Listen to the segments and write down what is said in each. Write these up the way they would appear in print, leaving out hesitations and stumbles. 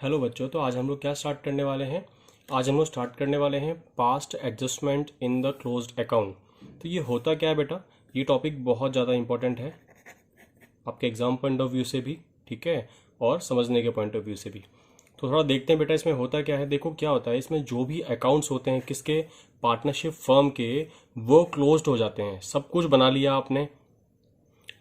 Hello बच्चों, तो आज हम लोग क्या स्टार्ट करने वाले हैं। आज हम लोग स्टार्ट करने वाले हैं past adjustment in the closed account. तो ये होता क्या है बेटा, ये टॉपिक बहुत ज़्यादा इंपॉर्टेंट है आपके एग्जाम पॉइंट ऑफ व्यू से भी, ठीक है, और समझने के पॉइंट ऑफ व्यू से भी। तो थोड़ा देखते हैं बेटा इसमें होता क्या है। देखो क्या होता है, इसमें जो भी अकाउंट्स होते हैं किसके, पार्टनरशिप फर्म के, वो क्लोज्ड हो जाते हैं। सब कुछ बना लिया आपने,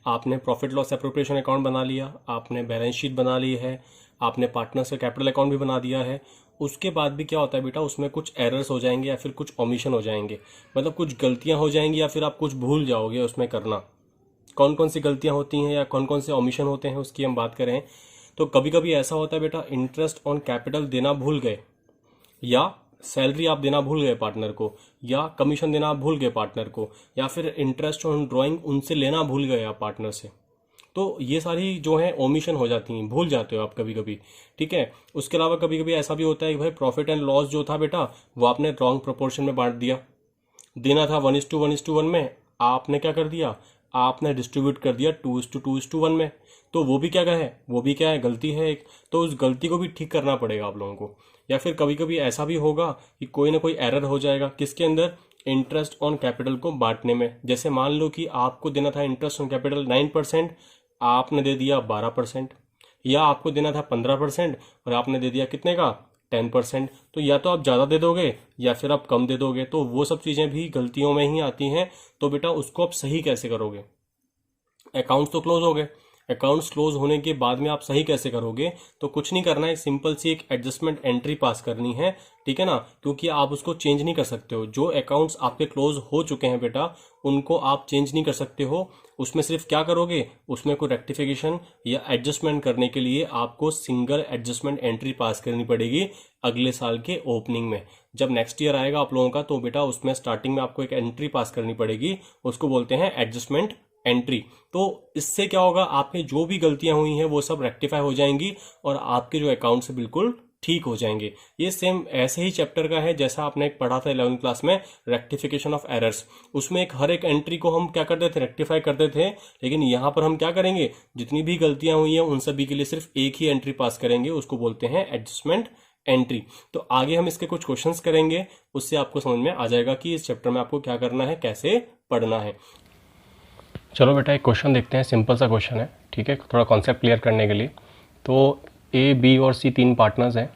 आपने प्रॉफिट लॉस एप्रोप्रिएशन अकाउंट बना लिया, आपने बैलेंस शीट बना ली है, आपने पार्टनर्स का कैपिटल अकाउंट भी बना दिया है। उसके बाद भी क्या होता है बेटा, उसमें कुछ एरर्स हो जाएंगे या फिर कुछ ओमिशन हो जाएंगे, मतलब कुछ गलतियां हो जाएंगी या फिर आप कुछ भूल जाओगे उसमें करना। कौन कौन सी गलतियां होती हैं या कौन कौन से ओमिशन होते हैं उसकी हम बात करें। तो कभी कभी ऐसा होता है बेटा, इंटरेस्ट ऑन कैपिटल देना भूल गए, या सैलरी आप देना भूल गए पार्टनर को, या कमीशन देना आप भूल गए पार्टनर को, या फिर इंटरेस्ट ऑन ड्राइंग उनसे लेना भूल गए आप पार्टनर से। तो ये सारी जो है ओमिशन हो जाती हैं, भूल जाते हो आप कभी कभी, ठीक है। उसके अलावा कभी कभी ऐसा भी होता है कि भाई प्रॉफिट एंड लॉस जो था बेटा, वो आपने रॉन्ग प्रोपोर्शन में बांट दिया। देना था 1:1:1 में, आपने क्या कर दिया, आपने डिस्ट्रीब्यूट कर दिया 2:2:1 में। तो वो भी क्या है, वो भी क्या है, गलती है एक। तो उस गलती को भी ठीक करना पड़ेगा आप लोगों को। या फिर कभी कभी ऐसा भी होगा कि कोई ना कोई एरर हो जाएगा किसके अंदर, इंटरेस्ट ऑन कैपिटल को बांटने में। जैसे मान लो कि आपको देना था इंटरेस्ट ऑन कैपिटल 9%, आपने दे दिया 12%, या आपको देना था 15% और आपने दे दिया कितने का, 10%। तो या तो आप ज़्यादा दे दोगे या फिर आप कम दे दोगे, तो वो सब चीज़ें भी गलतियों में ही आती हैं। तो बेटा उसको आप सही कैसे करोगे, अकाउंट्स तो क्लोज हो गए, अकाउंट्स क्लोज होने के बाद में आप सही कैसे करोगे। तो कुछ नहीं करना है, सिंपल सी एक एडजस्टमेंट एंट्री पास करनी है, ठीक है ना, क्योंकि आप उसको चेंज नहीं कर सकते हो। जो अकाउंट्स आपके क्लोज हो चुके हैं बेटा, उनको आप चेंज नहीं कर सकते हो। उसमें सिर्फ क्या करोगे, उसमें कोई रेक्टिफिकेशन या एडजस्टमेंट करने के लिए आपको सिंगल एडजस्टमेंट एंट्री पास करनी पड़ेगी अगले साल के ओपनिंग में। जब नेक्स्ट ईयर आएगा आप लोगों का, तो बेटा उसमें स्टार्टिंग में आपको एक एंट्री पास करनी पड़ेगी, उसको बोलते हैं एडजस्टमेंट एंट्री। तो इससे क्या होगा, आपने जो भी गलतियां हुई हैं वो सब रेक्टिफाई हो जाएंगी और आपके जो अकाउंट से बिल्कुल ठीक हो जाएंगे। ये सेम ऐसे ही चैप्टर का है जैसा आपने एक पढ़ा था 11th क्लास में, रेक्टिफिकेशन ऑफ एरर्स। उसमें एक हर एक एंट्री को हम क्या करते थे, रेक्टिफाई करते थे। लेकिन यहाँ पर हम क्या करेंगे, जितनी भी गलतियां हुई हैं उन सभी के लिए सिर्फ एक ही एंट्री पास करेंगे, उसको बोलते हैं एडजस्टमेंट एंट्री। तो आगे हम इसके कुछ क्वेश्चंस करेंगे, उससे आपको समझ में आ जाएगा कि इस चैप्टर में आपको क्या करना है, कैसे पढ़ना है। चलो बेटा एक क्वेश्चन देखते हैं, सिंपल सा क्वेश्चन है, ठीक है, थोड़ा कॉन्सेप्ट क्लियर करने के लिए। तो ए, बी और सी तीन पार्टनर्स हैं,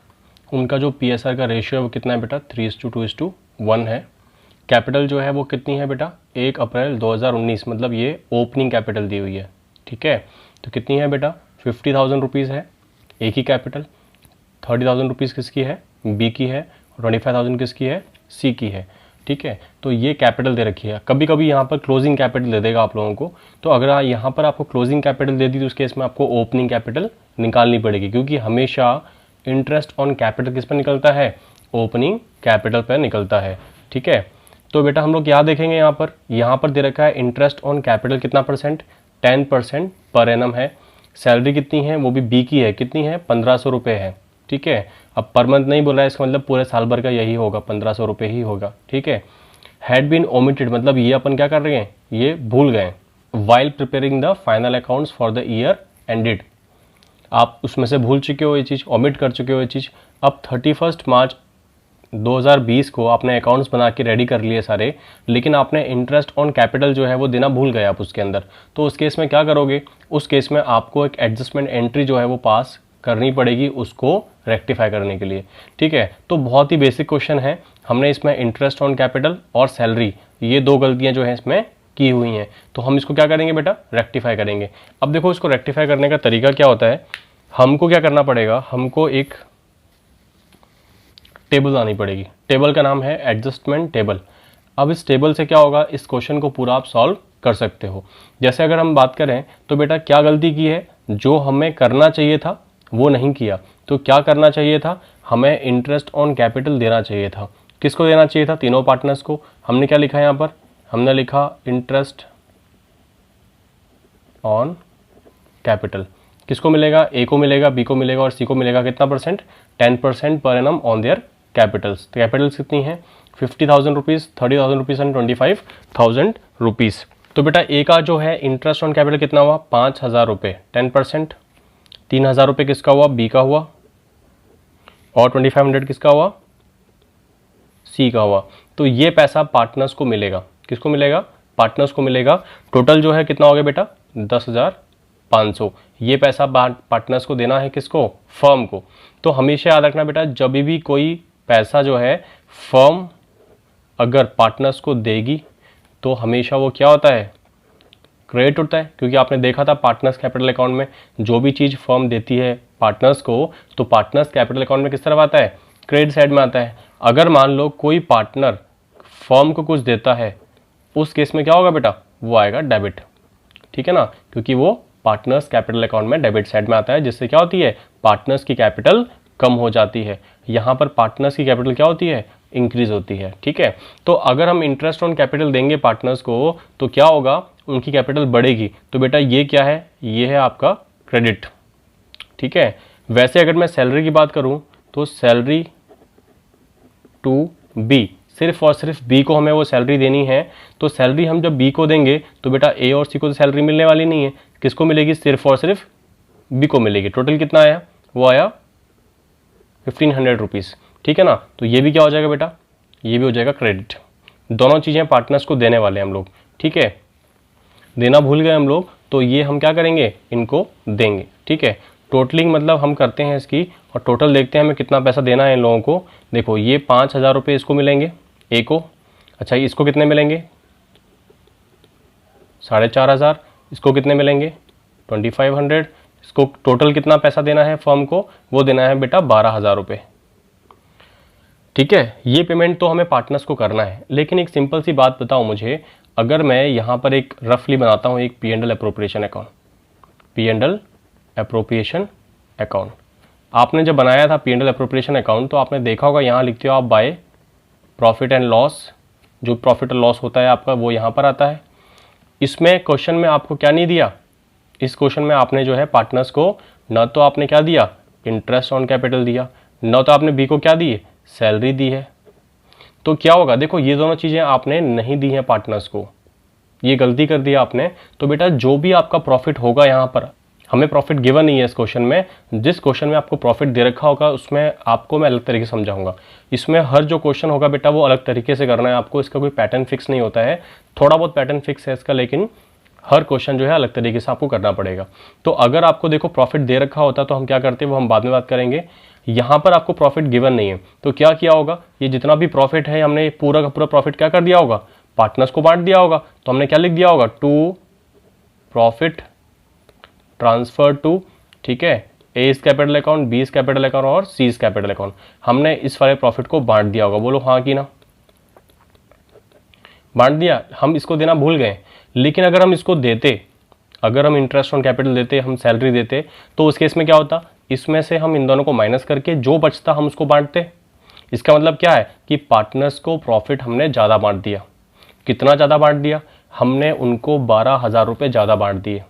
उनका जो पीएसआर का रेशियो है वो कितना है बेटा, 3:2:1 है। कैपिटल जो है वो कितनी है बेटा, 1 अप्रैल 2019, मतलब ये ओपनिंग कैपिटल दी हुई है, ठीक है। तो कितनी है बेटा, 50,000 रुपीज़ है ए की कैपिटल, 30,000 रुपीज़ किसकी है, बी की है, 25,000 किसकी है, सी की है, ठीक है। तो ये कैपिटल दे रखी है। कभी कभी यहाँ पर क्लोजिंग कैपिटल दे देगा आप लोगों को, तो अगर यहाँ पर आपको क्लोजिंग कैपिटल दे दी तो उस केस में आपको ओपनिंग कैपिटल निकालनी पड़ेगी, क्योंकि हमेशा इंटरेस्ट ऑन कैपिटल किस पर निकलता है, ओपनिंग कैपिटल पर निकलता है, ठीक है। तो बेटा हम लोग क्या देखेंगे, यहाँ पर दे रखा है इंटरेस्ट ऑन कैपिटल कितना परसेंट, 10% पर एनम है। सैलरी कितनी है, वो भी बी की है, कितनी है, 1,500 रुपये है, ठीक है। अब पर मंथ नहीं बोला है, इसका मतलब पूरे साल भर का यही होगा, 1,500 रुपये ही होगा, ठीक है। हैड बीन ओमिटेड, मतलब ये अपन क्या कर रहे हैं, ये भूल गए। While preparing the final accounts for the year ended, आप उसमें से भूल चुके हो ये चीज़, ओमिट कर चुके हो ये चीज़। अब 31 मार्च 2020 को आपने अकाउंट्स बना के रेडी कर लिए सारे, लेकिन आपने इंटरेस्ट ऑन कैपिटल जो है वो देना भूल गए आप उसके अंदर। तो उस केस में क्या करोगे, उस केस में आपको एक एडजस्टमेंट एंट्री जो है वो पास करनी पड़ेगी उसको रेक्टिफाई करने के लिए, ठीक है। तो बहुत ही बेसिक क्वेश्चन है, हमने इसमें इंटरेस्ट ऑन कैपिटल और सैलरी, ये दो गलतियां जो है इसमें की हुई हैं, तो हम इसको क्या करेंगे बेटा, रेक्टिफाई करेंगे। अब देखो इसको रेक्टिफाई करने का तरीका क्या होता है, हमको क्या करना पड़ेगा, हमको एक टेबल आनी पड़ेगी। टेबल का नाम है एडजस्टमेंट टेबल। अब इस टेबल से क्या होगा, इस क्वेश्चन को पूरा आप सॉल्व कर सकते हो। जैसे अगर हम बात करें तो बेटा क्या गलती की है, जो हमें करना चाहिए था वो नहीं किया। तो क्या करना चाहिए था, हमें इंटरेस्ट ऑन कैपिटल देना चाहिए था। किसको देना चाहिए था, तीनों पार्टनर्स को। हमने क्या लिखा यहाँ पर, हमने लिखा इंटरेस्ट ऑन कैपिटल। किसको मिलेगा, ए को मिलेगा, बी को मिलेगा और सी को मिलेगा कितना percent, 10% per annum on their Capitals. तो कैपिटल्स कितनी है, 50,000 रुपीज़, 30,000 रुपीज़ एंड 25,000 रुपीज़। तो बेटा ए का जो है इंटरेस्ट ऑन कैपिटल कितना हुआ, 5,000 रुपये, 10%। 3,000 रुपये किसका हुआ, बी का हुआ, और 2500 किसका हुआ, सी का हुआ। तो ये पैसा पार्टनर्स को मिलेगा, किसको मिलेगा, पार्टनर्स को मिलेगा। टोटल जो है कितना हो गया बेटा, 10,500। ये पैसा पार्टनर्स को देना है, किसको, फर्म को। तो हमेशा याद रखना बेटा, जब भी कोई पैसा जो है फर्म अगर पार्टनर्स को देगी तो हमेशा वो क्या होता है, क्रेडिट होता है। क्योंकि आपने देखा था पार्टनर्स कैपिटल अकाउंट में जो भी चीज़ फर्म देती है पार्टनर्स को, तो पार्टनर्स कैपिटल अकाउंट में किस तरफ आता है, क्रेडिट साइड में आता है। अगर मान लो कोई पार्टनर फर्म को कुछ देता है, उस केस में क्या होगा बेटा, वो आएगा डेबिट, ठीक है ना, क्योंकि वो पार्टनर्स कैपिटल अकाउंट में डेबिट साइड में आता है, जिससे क्या होती है, पार्टनर्स की कैपिटल कम हो जाती है। यहाँ पर पार्टनर्स की कैपिटल क्या होती है, इंक्रीज होती है, ठीक है। तो अगर हम इंटरेस्ट ऑन कैपिटल देंगे पार्टनर्स को तो क्या होगा, उनकी कैपिटल बढ़ेगी। तो बेटा ये क्या है, ये है आपका क्रेडिट, ठीक है। वैसे अगर मैं सैलरी की बात करूं तो सैलरी टू बी, सिर्फ और सिर्फ बी को हमें वो सैलरी देनी है। तो सैलरी हम जब बी को देंगे तो बेटा ए और सी को तो सैलरी मिलने वाली नहीं है, किसको मिलेगी, सिर्फ और सिर्फ बी को मिलेगी। टोटल कितना आया, वो आया 1500 रुपीज़, ठीक है ना। तो ये भी क्या हो जाएगा बेटा, ये भी हो जाएगा क्रेडिट। दोनों चीज़ें पार्टनर्स को देने वाले हैं हम लोग, ठीक है। देना भूल गए हम लोग तो ये हम क्या करेंगे, इनको देंगे, ठीक है। टोटलिंग मतलब हम करते हैं इसकी और टोटल देखते हैं हमें कितना पैसा देना है इन लोगों को। देखो ये 5,000 रुपये इसको मिलेंगे ए को, अच्छा इसको कितने मिलेंगे, 4,500। इसको कितने मिलेंगे, 2,500। इसको टोटल कितना पैसा देना है फर्म को, वो देना है बेटा 12,000 रुपये, ठीक है। ये पेमेंट तो हमें पार्टनर्स को करना है। लेकिन एक सिंपल सी बात बताओ मुझे, अगर मैं यहाँ पर एक रफली बनाता हूँ एक P&L appropriation account, P&L appropriation account. आपने जब बनाया था P&L एप्रोप्रिएशन अकाउंट तो आपने देखा होगा यहाँ लिखते हो आप बाय प्रॉफिट एंड लॉस, जो प्रॉफिट और लॉस होता है आपका वो यहाँ पर आता है। इसमें क्वेश्चन में आपको क्या नहीं दिया, इस क्वेश्चन में आपने जो है पार्टनर्स को न तो आपने क्या दिया, इंटरेस्ट ऑन कैपिटल दिया, न तो आपने बी को क्या दी, सैलरी दी है। तो क्या होगा, देखो ये दोनों चीज़ें आपने नहीं दी हैं पार्टनर्स को, ये गलती कर दिया आपने। तो बेटा जो भी आपका प्रॉफिट होगा, यहाँ पर हमें प्रॉफिट गिवन नहीं है इस क्वेश्चन में, जिस क्वेश्चन में आपको प्रॉफिट दे रखा होगा उसमें आपको मैं अलग तरीके से समझाऊंगा। इसमें हर जो क्वेश्चन होगा बेटा वो अलग तरीके से करना है आपको, इसका कोई पैटर्न फिक्स नहीं होता है। थोड़ा बहुत पैटर्न फिक्स है इसका, लेकिन हर क्वेश्चन जो है अलग तरीके से आपको करना पड़ेगा। तो अगर आपको देखो प्रॉफिट दे रखा होता तो हम क्या करते हैं वो हम बाद में बात करेंगे। यहाँ पर आपको प्रॉफिट गिवन नहीं है तो क्या किया होगा, ये जितना भी प्रॉफिट है हमने पूरा का पूरा प्रॉफिट क्या कर दिया होगा, पार्टनर्स को बांट दिया होगा। तो हमने क्या लिख दिया होगा, टू प्रॉफिट ट्रांसफर टू, ठीक है, A is capital account, B is capital account और सी इज कैपिटल अकाउंट। हमने इस वाले प्रॉफिट को बांट दिया होगा, बोलो हाँ कि ना, बांट दिया। हम इसको देना भूल गए, लेकिन अगर हम इसको देते, अगर हम इंटरेस्ट ऑन कैपिटल देते, हम सैलरी देते, तो उस केस में क्या होता, इसमें से हम इन दोनों को माइनस करके जो बचता हम उसको बांटते। इसका मतलब क्या है कि पार्टनर्स को प्रॉफिट हमने ज़्यादा बांट दिया। कितना ज़्यादा बांट दिया, हमने उनको 12,000 रुपये ज़्यादा बांट दिए।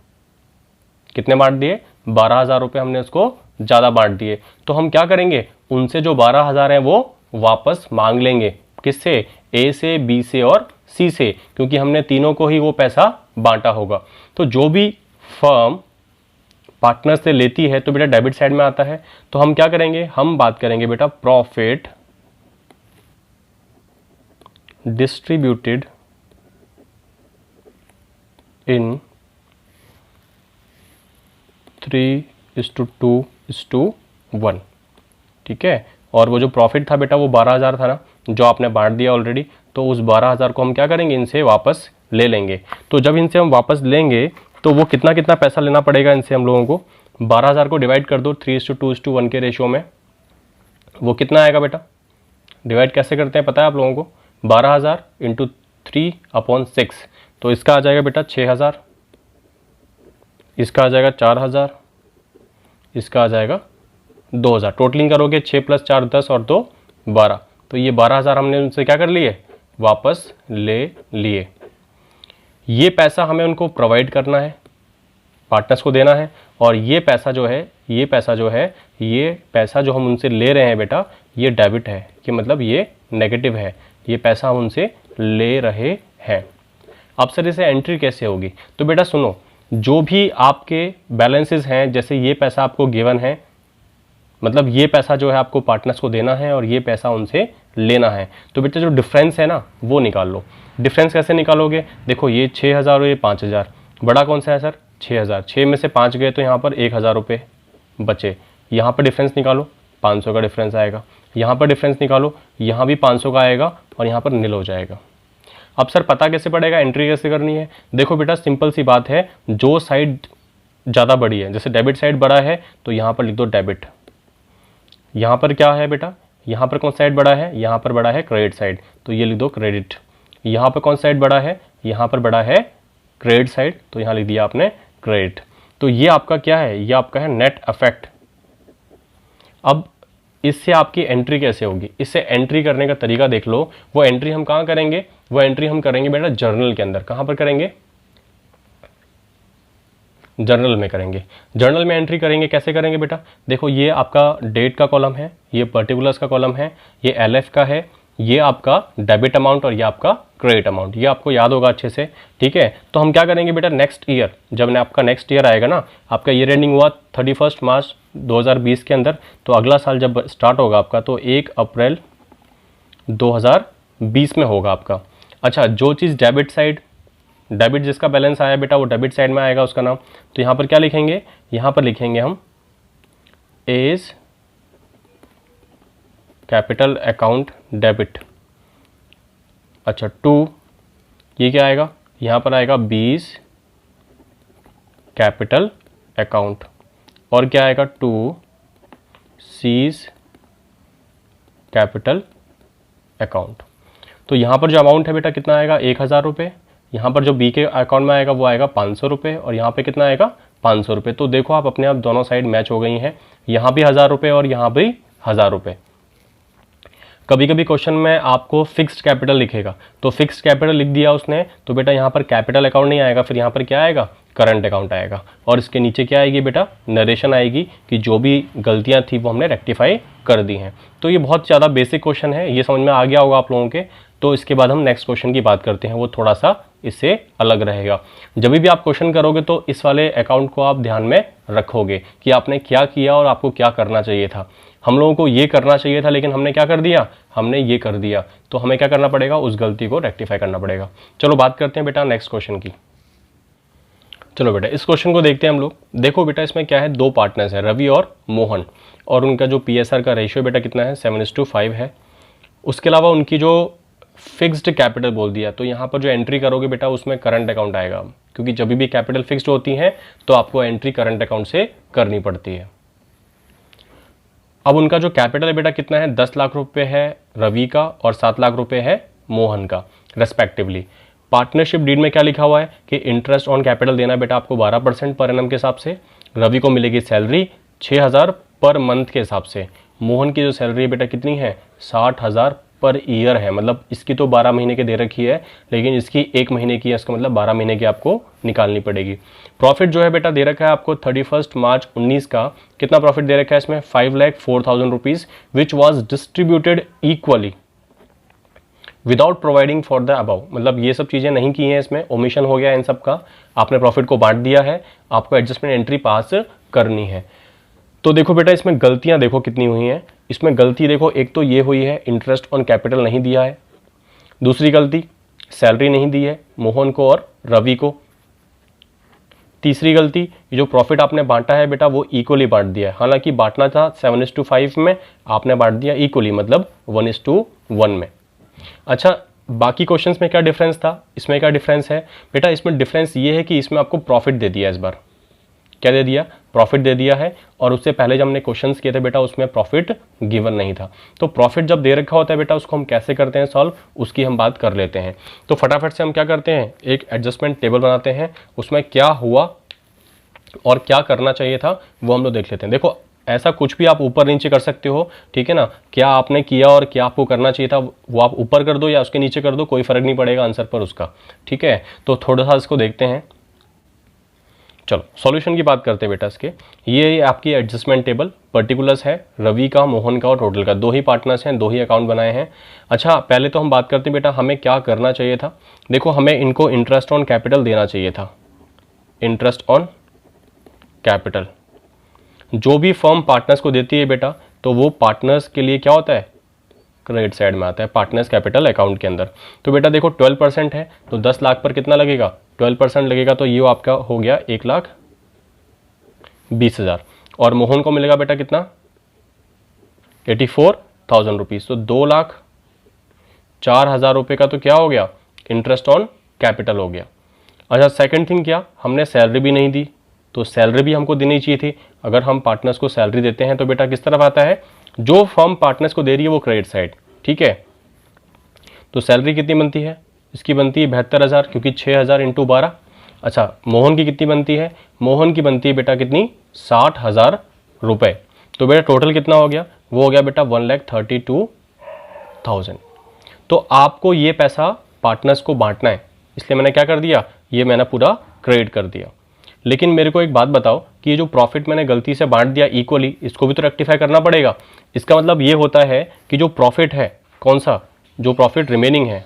कितने बांट दिए, 12,000 रुपये हमने उसको ज़्यादा बांट दिए। तो हम क्या करेंगे, उनसे जो 12,000 हैं वो वापस मांग लेंगे, किससे, ए से, बी से और सी से, क्योंकि हमने तीनों को ही वो पैसा बांटा होगा। तो जो भी फर्म पार्टनर से लेती है तो बेटा डेबिट साइड में आता है। तो हम क्या करेंगे, हम बात करेंगे बेटा प्रॉफिट डिस्ट्रीब्यूटेड इन 3:2:1, ठीक है। और वो जो प्रॉफिट था बेटा वो 12,000 था ना, जो आपने बांट दिया ऑलरेडी, तो उस 12,000 को हम क्या करेंगे, इनसे वापस ले लेंगे। तो जब इनसे हम वापस लेंगे तो वो कितना कितना पैसा लेना पड़ेगा इनसे हम लोगों को, 12,000 को डिवाइड कर दो 3:2:1 के रेशियो में, वो कितना आएगा बेटा, डिवाइड कैसे करते हैं पता है आप लोगों को, 12,000 इंटू 3/6, तो इसका आ जाएगा बेटा 6,000, इसका आ जाएगा 4,000, इसका आ जाएगा 2,000। टोटलिंग करोगे 6 + 4 10 और 2 12, तो ये 12,000 हमने उनसे क्या कर लिए, वापस ले लिए। ये पैसा हमें उनको प्रोवाइड करना है, पार्टनर्स को देना है। और ये पैसा जो है, ये पैसा जो हम उनसे ले रहे हैं बेटा, ये डेबिट है, कि मतलब ये नेगेटिव है, ये पैसा हम उनसे ले रहे हैं। अब सर इसे एंट्री कैसे होगी, तो बेटा सुनो, जो भी आपके बैलेंसेस हैं, जैसे ये पैसा आपको गिवन है मतलब ये पैसा जो है आपको पार्टनर्स को देना है और ये पैसा उनसे लेना है। तो बेटा जो डिफरेंस है ना वो निकाल लो। डिफरेंस कैसे निकालोगे, देखो ये 6,000 और ये 5,000, बड़ा कौन सा है सर 6,000, 6 में से 5 गए तो यहाँ पर 1,000 रुपये बचे। यहाँ पर डिफरेंस निकालो, 500 का डिफरेंस आएगा। यहाँ पर डिफरेंस निकालो, यहाँ भी 500 का आएगा और यहाँ पर नील हो जाएगा। अब सर पता कैसे पड़ेगा, एंट्री कैसे करनी है। देखो बेटा सिंपल सी बात है, जो साइड ज़्यादा बड़ी है, जैसे डेबिट साइड बड़ा है तो यहाँ पर लिख दो डेबिट। यहाँ पर क्या है बेटा, यहाँ पर कौन साइड बड़ा है, यहाँ पर बड़ा है क्रेडिट साइड, तो ये लिख दो क्रेडिट। यहाँ पर कौन साइड बड़ा है, यहाँ पर बड़ा है क्रेडिट साइड, तो यहाँ लिख दिया आपने क्रेडिट। तो ये आपका क्या है, ये आपका है नेट इफेक्ट। अब इससे आपकी एंट्री कैसे होगी, इससे एंट्री करने का तरीका देख लो। वो एंट्री हम कहाँ करेंगे, वो एंट्री हम करेंगे बेटा जर्नल के अंदर। कहाँ पर करेंगे, जर्नल में करेंगे। जर्नल में एंट्री करेंगे, कैसे करेंगे बेटा, देखो ये आपका डेट का कॉलम है, ये पर्टिकुलर्स का कॉलम है, ये एलएफ का है, ये आपका डेबिट अमाउंट और ये आपका क्रेडिट अमाउंट, ये आपको याद होगा अच्छे से, ठीक है। तो हम क्या करेंगे बेटा, नेक्स्ट ईयर जब आपका नेक्स्ट ईयर आएगा ना, आपका ईयर एंडिंग हुआ 31 मार्च 2020 के अंदर, तो अगला साल जब स्टार्ट होगा आपका तो 1 अप्रैल 2020 में होगा आपका। अच्छा, जो चीज़ डेबिट साइड, डेबिट जिसका बैलेंस आया बेटा वो डेबिट साइड में आएगा उसका नाम, तो यहाँ पर क्या लिखेंगे, यहाँ पर लिखेंगे हम एज कैपिटल अकाउंट डेबिट। अच्छा, टू ये क्या आएगा, यहाँ पर आएगा 20 कैपिटल अकाउंट, और क्या आएगा 2 सीज कैपिटल अकाउंट। तो यहाँ पर जो अमाउंट है बेटा कितना आएगा, 1,000 रुपये। यहाँ पर जो बी के अकाउंट में आएगा वो आएगा 500 रुपये, और यहाँ पे कितना आएगा 500 रुपये। तो देखो आप अपने आप दोनों साइड मैच हो गई हैं, यहाँ भी 1,000 रुपये और यहाँ भी 1,000 रुपये। कभी कभी क्वेश्चन में आपको फिक्स्ड कैपिटल लिखेगा, तो फिक्स्ड कैपिटल लिख दिया उसने, तो बेटा यहाँ पर कैपिटल अकाउंट नहीं आएगा, फिर यहाँ पर क्या आएगा, करंट अकाउंट आएगा। और इसके नीचे क्या आएगी बेटा, नरेशन आएगी कि जो भी गलतियाँ थी वो हमने रेक्टिफाई कर दी हैं। तो ये बहुत ज़्यादा बेसिक क्वेश्चन है, ये समझ में आ गया होगा आप लोगों के। तो इसके बाद हम नेक्स्ट क्वेश्चन की बात करते हैं, वो थोड़ा सा इससे अलग रहेगा। जब भी आप क्वेश्चन करोगे तो इस वाले अकाउंट को आप ध्यान में रखोगे कि आपने क्या किया और आपको क्या करना चाहिए था। हम लोगों को ये करना चाहिए था लेकिन हमने क्या कर दिया, हमने ये कर दिया, तो हमें क्या करना पड़ेगा, उस गलती को रेक्टिफाई करना पड़ेगा। चलो बात करते हैं बेटा नेक्स्ट क्वेश्चन की। चलो बेटा इस क्वेश्चन को देखते हैं हम लोग। देखो बेटा इसमें क्या है, दो पार्टनर्स है रवि और मोहन, और उनका जो पीएसआर का रेशियो बेटा कितना है, 7:5 है। उसके अलावा उनकी जो फिक्स्ड कैपिटल बोल दिया, तो यहाँ पर जो एंट्री करोगे बेटा उसमें करंट अकाउंट आएगा, क्योंकि जब भी कैपिटल फिक्स्ड होती है तो आपको एंट्री करंट अकाउंट से करनी पड़ती है। अब उनका जो कैपिटल है बेटा कितना है, 10 लाख रुपए है रवि का और 7 लाख रुपए है मोहन का रेस्पेक्टिवली। पार्टनरशिप डीड में क्या लिखा हुआ है कि इंटरेस्ट ऑन कैपिटल देना बेटा आपको 12% पर एनम के हिसाब से। रवि को मिलेगी सैलरी 6,000 पर मंथ के हिसाब से। मोहन की जो सैलरी है बेटा कितनी है, 60,000 पर ईयर है, मतलब इसकी तो 12 महीने की दे रखी है लेकिन इसकी 1 महीने की है, इसका मतलब 12 महीने की आपको निकालनी पड़ेगी। प्रॉफिट जो है बेटा दे रखा है आपको 31 मार्च 19 का, कितना प्रॉफिट दे रखा है इसमें, 5,04,000 rupees which was distributed equally without providing for the above. मतलब ये सब चीज़ें नहीं की हैं, इसमें ओमिशन हो गया इन सब का, आपने प्रॉफिट को बांट दिया है, आपको एडजस्टमेंट एंट्री पास करनी है। तो देखो बेटा इसमें गलतियां देखो कितनी हुई हैं। इसमें गलती देखो, एक तो ये हुई है इंटरेस्ट ऑन कैपिटल नहीं दिया है, दूसरी गलती सैलरी नहीं दी है मोहन को और रवि को, तीसरी गलती जो प्रॉफिट आपने बांटा है बेटा वो इक्वली बांट दिया है, हालांकि बांटना था 7:5 में, आपने बांट दिया इक्वली मतलब 1:1 में। अच्छा बाकी क्वेश्चंस में क्या डिफरेंस था, इसमें क्या डिफरेंस है बेटा, इसमें डिफरेंस ये है कि इसमें आपको प्रॉफिट दे दिया, इस बार क्या दे दिया, प्रॉफिट दे दिया है, और उससे पहले जब हमने क्वेश्चंस किए थे बेटा उसमें प्रॉफिट गिवन नहीं था। तो प्रॉफिट जब दे रखा होता है बेटा उसको हम कैसे करते हैं सॉल्व, उसकी हम बात कर लेते हैं। तो फटाफट से हम क्या करते हैं, एक एडजस्टमेंट टेबल बनाते हैं, उसमें क्या हुआ और क्या करना चाहिए था वो हम लोग देख लेते हैं। देखो ऐसा कुछ भी आप ऊपर नीचे कर सकते हो, ठीक है ना, क्या आपने किया और क्या आपको करना चाहिए था वो आप ऊपर कर दो या उसके नीचे कर दो, कोई फर्क नहीं पड़ेगा आंसर पर उसका, ठीक है। तो थोड़ा सा इसको देखते हैं। चलो सॉल्यूशन की बात करते हैं बेटा इसके। ये आपकी एडजस्टमेंट टेबल पर्टिकुलर्स है रवि का, मोहन का और टोटल का, दो ही पार्टनर्स हैं, दो ही अकाउंट बनाए हैं। अच्छा पहले तो हम बात करते हैं बेटा हमें क्या करना चाहिए था। देखो हमें इनको इंटरेस्ट ऑन कैपिटल देना चाहिए था, इंटरेस्ट ऑन कैपिटल। जो भी फर्म पार्टनर्स को देती है बेटा, तो वो पार्टनर्स के लिए क्या होता है, क्रेडिट साइड में आता है, पार्टनर्स कैपिटल अकाउंट के अंदर। तो बेटा देखो 12% है, तो 10 लाख पर कितना लगेगा, 12% लगेगा, तो ये आपका हो गया 1,20,000। और मोहन को मिलेगा बेटा कितना, 84,000 रुपीज़। तो 2,04,000 रुपये का तो क्या हो गया, इंटरेस्ट ऑन कैपिटल हो गया। अच्छा, सेकंड थिंग क्या, हमने सैलरी भी नहीं दी, तो सैलरी भी हमको देनी चाहिए थी। अगर हम पार्टनर्स को सैलरी देते हैं तो बेटा किस तरफ आता है, जो फर्म पार्टनर्स को दे रही है वो क्रेडिट साइड, ठीक है। तो सैलरी कितनी बनती है, इसकी बनती है 72,000, क्योंकि 6,000 इंटू 12। अच्छा, मोहन की कितनी बनती है, मोहन की बनती है बेटा कितनी, 60,000 रुपये। तो बेटा टोटल कितना हो गया, वो हो गया बेटा 1,32,000। तो आपको ये पैसा पार्टनर्स को बांटना है, इसलिए मैंने क्या कर दिया, ये मैंने पूरा क्रेडिट कर दिया। लेकिन मेरे को एक बात बताओ कि ये जो प्रॉफिट मैंने गलती से बांट दिया इक्वली, इसको भी तो रेक्टिफाई करना पड़ेगा। इसका मतलब ये होता है कि जो प्रॉफिट है, कौन सा, जो प्रॉफिट रिमेनिंग है,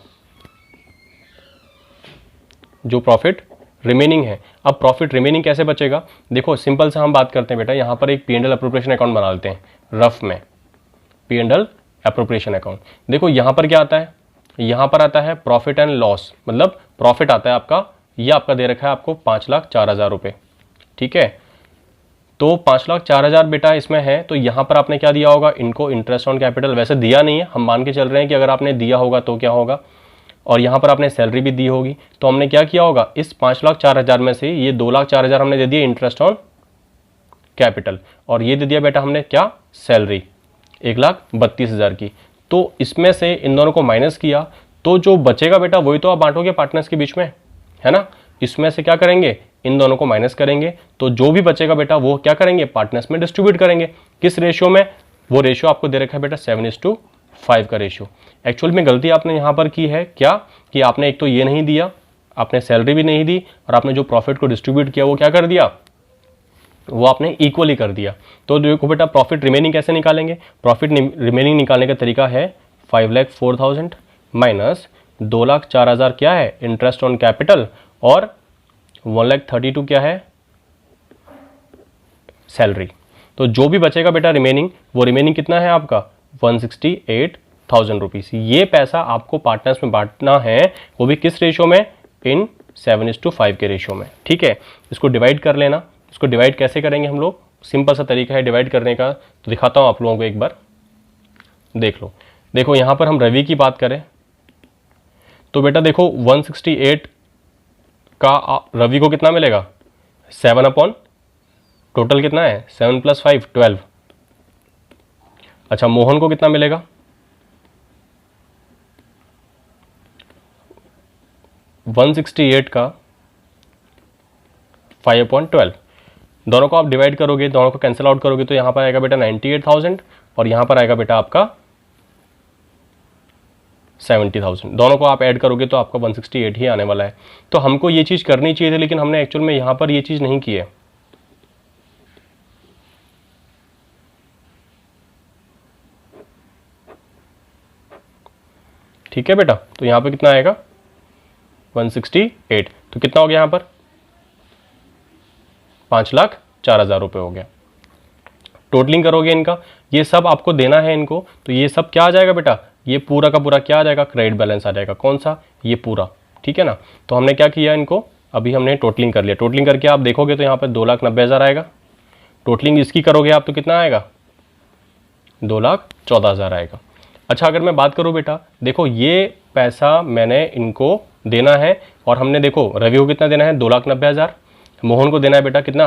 जो प्रॉफिट रिमेनिंग है। अब प्रॉफिट रिमेनिंग कैसे बचेगा, देखो सिंपल सा हम बात करते हैं बेटा, यहाँ पर एक P&L अप्रोप्रिएशन अकाउंट बना लेते हैं रफ में, P&L अप्रोप्रिएशन अकाउंट। देखो यहाँ पर क्या आता है, यहाँ पर आता है प्रॉफिट एंड लॉस, मतलब प्रॉफिट आता है आपका, ये आपका दे रखा है आपको 5,04,000 रुपये, ठीक है। तो 5,04,000 बेटा इसमें है, तो यहाँ पर आपने क्या दिया होगा, इनको इंटरेस्ट ऑन कैपिटल वैसे दिया नहीं है, हम मान के चल रहे हैं कि अगर आपने दिया होगा तो क्या होगा, और यहाँ पर आपने सैलरी भी दी होगी, तो हमने क्या किया होगा, इस 5,04,000 में से ये 2,04,000 हमने दे दिया इंटरेस्ट ऑन कैपिटल, और ये दे दिया बेटा हमने क्या, सैलरी 1,32,000 की। तो इसमें से इन दोनों को माइनस किया, तो जो बचेगा बेटा वही तो आप बांटोगे पार्टनर्स के बीच में, है ना। इसमें से क्या करेंगे, इन दोनों को माइनस करेंगे, तो जो भी बचेगा बेटा वो क्या करेंगे, पार्टनर्स में डिस्ट्रीब्यूट करेंगे। किस रेशियो में, वो रेशियो आपको दे रखा है बेटा 7:5 का रेशियो। एक्चुअल में गलती आपने यहाँ पर की है क्या, कि आपने एक तो ये नहीं दिया, आपने सैलरी भी नहीं दी, और आपने जो प्रॉफिट को डिस्ट्रीब्यूट किया वो क्या कर दिया, वो आपने इक्वली कर दिया। तो देखो बेटा प्रॉफिट रिमेनिंग कैसे निकालेंगे, प्रॉफिट रिमेनिंग निकालने का तरीका है 5,04,000 माइनस 2,04,000 क्या है, इंटरेस्ट ऑन कैपिटल, और 1,32,000 क्या है, सैलरी। तो जो भी बचेगा बेटा रिमेनिंग, वो रिमेनिंग कितना है आपका, 168,000 रुपीज़। ये पैसा आपको पार्टनर्स में बांटना है, वो भी किस रेशियो में, इन 7:5 के रेशियो में, ठीक है। इसको डिवाइड कर लेना। इसको डिवाइड कैसे करेंगे हम लोग, सिंपल सा तरीका है डिवाइड करने का, तो दिखाता हूँ आप लोगों को, एक बार देख लो। देखो यहाँ पर हम रवि की बात करें तो बेटा देखो 168 का रवि को कितना मिलेगा, 7 अपॉन टोटल कितना है, 7 + 5 12। अच्छा, मोहन को कितना मिलेगा, 168 का 5/12। दोनों को आप डिवाइड करोगे, दोनों को कैंसिल आउट करोगे, तो यहाँ पर आएगा बेटा 98,000, और यहाँ पर आएगा बेटा आपका 70,000। दोनों को आप ऐड करोगे तो आपका 168 ही आने वाला है। तो हमको ये चीज़ करनी चाहिए थी, लेकिन हमने एक्चुअल में यहाँ पर ये चीज़ नहीं की है। ठीक है बेटा, तो यहाँ पर कितना आएगा, 168। तो कितना हो गया यहाँ पर, 5,04,000 रुपये हो गया। टोटलिंग करोगे इनका, ये सब आपको देना है इनको, तो ये सब क्या आ जाएगा बेटा, ये पूरा का पूरा क्या आ जाएगा, क्रेडिट बैलेंस आ जाएगा। कौन सा, ये पूरा, ठीक है ना। तो हमने क्या किया, इनको अभी हमने टोटलिंग कर लिया। टोटलिंग करके आप देखोगे तो यहाँ पर 2,90,000 आएगा। टोटलिंग इसकी करोगे आप तो कितना आएगा, 2,14,000 आएगा। अच्छा, अगर मैं बात करूँ बेटा, देखो ये पैसा मैंने इनको देना है, और हमने देखो रवि को कितना देना है, 2,90,000। मोहन को देना है बेटा कितना,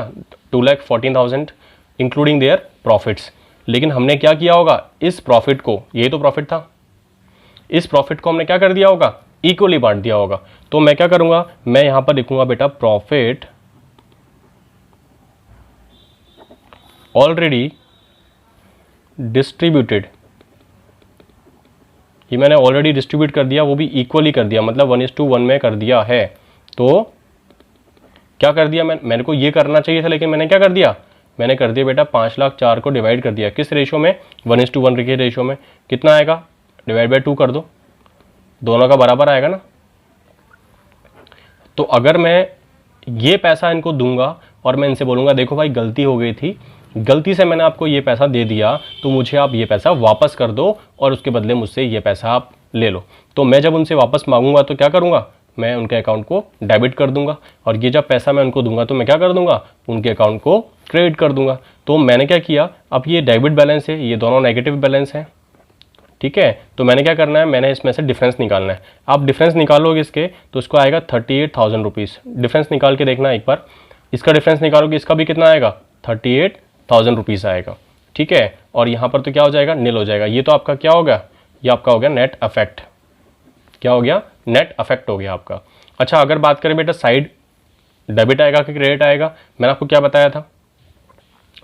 2,14,000 इंक्लूडिंग देयर प्रॉफिट्स। लेकिन हमने क्या किया होगा, इस प्रॉफिट को, ये तो प्रॉफिट था, इस प्रॉफिट को हमने क्या कर दिया होगा, इक्वली बांट दिया होगा। तो मैं क्या करूंगा, मैं यहां पर लिखूंगा बेटा प्रॉफिट ऑलरेडी डिस्ट्रीब्यूटेड। ये मैंने ऑलरेडी डिस्ट्रीब्यूट कर दिया, वो भी इक्वली कर दिया, मतलब 1:1 में कर दिया है। तो क्या कर दिया, मेरे को ये करना चाहिए था, लेकिन मैंने क्या कर दिया, मैंने कर दिया बेटा 5,04,000 को डिवाइड कर दिया किस रेशियो में, 1:1 के रेशियो में। कितना आएगा, डिवाइड बाय 2 कर दो, दोनों का बराबर आएगा ना। तो अगर मैं ये पैसा इनको दूंगा और मैं इनसे बोलूंगा देखो भाई गलती हो गई थी, गलती से मैंने आपको ये पैसा दे दिया तो मुझे आप ये पैसा वापस कर दो और उसके बदले मुझसे ये पैसा आप ले लो। तो मैं जब उनसे वापस मांगूंगा तो क्या करूँगा, मैं उनके अकाउंट को डेबिट कर दूंगा, और ये जब पैसा मैं उनको दूंगा तो मैं क्या कर दूंगा, उनके अकाउंट को क्रेडिट कर दूंगा। तो मैंने क्या किया, अब ये डेबिट बैलेंस है, ये दोनों नेगेटिव बैलेंस हैं, ठीक है। तो मैंने क्या करना है, मैंने इसमें से डिफरेंस निकालना है। आप डिफरेंस निकालोगे इसके तो इसको आएगा 38,000 रुपीज़। डिफरेंस निकाल के देखना एक बार, इसका डिफरेंस निकालोगे इसका भी कितना आएगा, 38,000 रुपीज़ आएगा, ठीक है। और यहाँ पर तो क्या हो जाएगा, नील हो जाएगा। ये तो आपका क्या होगा, ये आपका हो गया नेट अफेक्ट। क्या हो गया, नेट अफेक्ट हो गया आपका। अच्छा, अगर बात करें बेटा साइड डेबिट आएगा कि क्रेडिट आएगा, मैंने आपको क्या बताया था,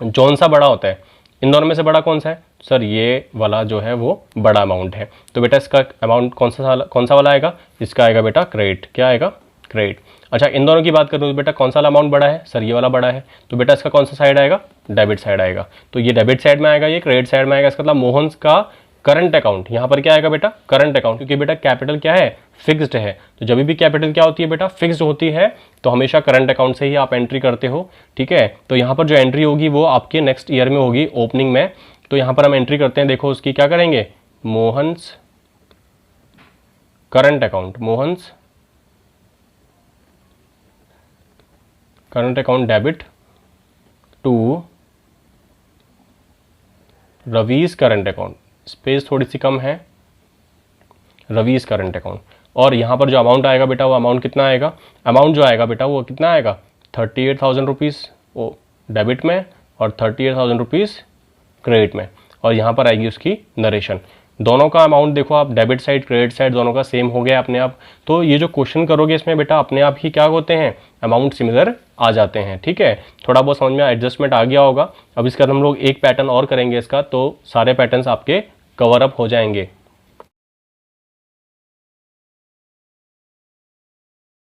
कौन सा बड़ा होता है, इन दोनों में से बड़ा कौन सा है, सर ये वाला जो है वो बड़ा अमाउंट है। तो बेटा इसका अमाउंट कौन सा वाला आएगा, इसका आएगा बेटा क्रेडिट। क्या आएगा, क्रेडिट। अच्छा, इन दोनों की बात करूँ तो बेटा कौन सा अमाउंट बड़ा है, सर ये वाला बड़ा है। तो बेटा इसका कौन सा साइड आएगा, डेबिट साइड आएगा। तो ये डेबिट साइड में आएगा, ये क्रेडिट साइड में आएगा। इसका मतलब मोहन का करंट अकाउंट, यहाँ पर क्या आएगा बेटा, करंट अकाउंट, क्योंकि बेटा कैपिटल क्या है, फिक्स्ड है। तो जब भी कैपिटल क्या होती है बेटा, फिक्स्ड होती है, तो हमेशा करंट अकाउंट से ही आप एंट्री करते हो, ठीक है। तो यहाँ पर जो एंट्री होगी वो आपके नेक्स्ट ईयर में होगी, ओपनिंग में। तो यहाँ पर हम एंट्री करते हैं, देखो उसकी क्या करेंगे, Mohan's current account, Mohan's current account debit to Ravi's current account, space थोड़ी सी कम है, रवीज करंट अकाउंट। और यहाँ पर जो अमाउंट आएगा बेटा, वो अमाउंट कितना आएगा, अमाउंट जो आएगा बेटा वो कितना आएगा, 38,000 रुपीज़ वो डेबिट में और 38,000 रुपीज़ क्रेडिट में। और यहाँ पर आएगी उसकी नरेशन। दोनों का अमाउंट देखो आप, डेबिट साइड क्रेडिट साइड दोनों का सेम हो गया अपने आप। तो ये जो क्वेश्चन करोगे इसमें बेटा अपने आप ही क्या होते हैं, अमाउंट सिमिलर आ जाते हैं, ठीक है। थोड़ा बहुत समझ में एडजस्टमेंट आ गया होगा। अब इसका हम लोग एक पैटर्न और करेंगे इसका, तो सारे पैटर्न्स आपके कवर अप हो जाएंगे।